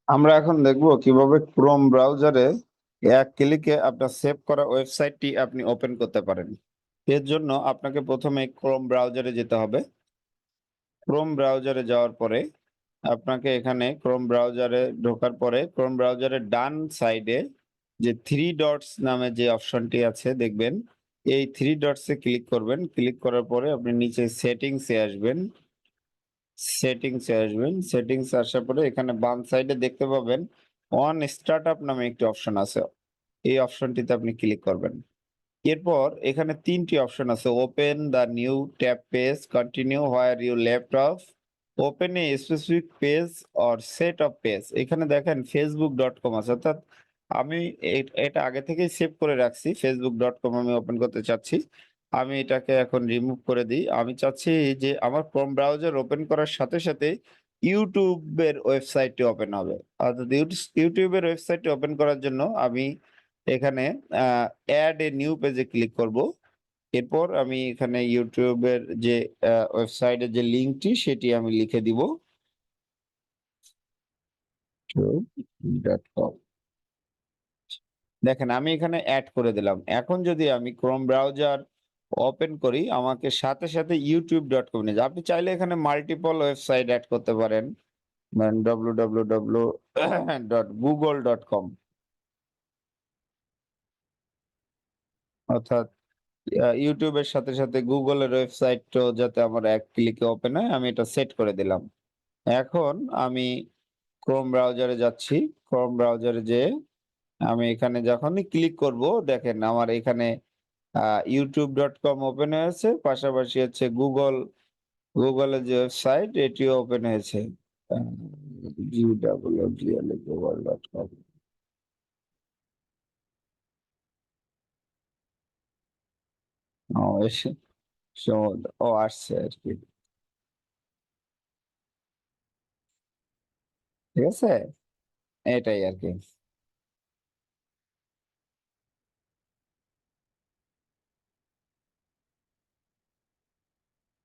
আমরা এখন দেখব কিভাবে ক্রোম ব্রাউজারে এক ক্লিকে আপনার সেভ করা ওয়েবসাইটটি আপনি ওপেন করতে পারেন। এর জন্য আপনাকে প্রথমে ক্রোম ব্রাউজারে যেতে হবে। ক্রোম ব্রাউজারে যাওয়ার পরে আপনাকে এখানে ক্রোম ব্রাউজারে ঢোকার পরে ক্রোম ব্রাউজারের ডান সাইডে যে থ্রি ডটস নামে যে অপশনটি আছে দেখবেন, এই থ্রি ডটসে ক্লিক করবেন। ক্লিক করার পরে আপনি নিচে সেটিংসে আসবেন। সেটিংস আসার পরে এখানে বাম সাইডে দেখতে পাবেন অন স্টার্টআপ নামে একটি অপশন আছে। এই অপশনটিতে আপনি ক্লিক করবেন। এরপর এখানে ৩টি অপশন আছে, open the new tab page, continue where you left off, open a specific page or set of page. এখানে দেখেন facebook.com আছে, অর্থাৎ আমি এটা আগে থেকেই সেভ করে রাখছি। facebook.com আমি ওপেন করতে চাচ্ছি। আমি এটাকে এখন রিমুভ করে দিই। আমি চাচ্ছি যে আমার ক্রোম ব্রাউজার ওপেন করার সাথে সাথে ইউটিউবের ওয়েবসাইটটি ওপেন হবে। অর্থাৎ ইউটিউবের ওয়েবসাইটটি ওপেন করার জন্য আমি এখানে অ্যাড এ নিউ পেজে ক্লিক করব। এরপর আমি এখানে ইউটিউবের যে ওয়েবসাইটের যে লিঙ্কটি সেটি আমি লিখে দিব youtube.com। দেখেন আমি এখানে অ্যাড করে দিলাম। এখন যদি আমি ক্রোম ব্রাউজার ওপেন করি আমাকে সাথে সাথে youtube.com নিয়ে যায়। আপনি চাইলে এখানে মাল্টিপল ওয়েবসাইট অ্যাড করতে পারেন, মানে www.google.com, অর্থাৎ ইউটিউবের সাথে সাথে গুগলের ওয়েবসাইটও যাতে আমার এক ক্লিকে ওপেন হয় আমি এটা সেট করে দিলাম। এখন আমি ক্রোম ব্রাউজারে যাচ্ছি। ক্রোম ব্রাউজারে যেয়ে আমি এখানে যখনই ক্লিক করব দেখেন আমার এখানে youtube.com ওপেন হয়েছে, পাশাপাশি হচ্ছে গুগলের যে ওয়েবসাইট এটিও ওপেন হয়েছে, google.com। ও এসে ও আসছে আর কি, ঠিক আছে, এটাই আর কি।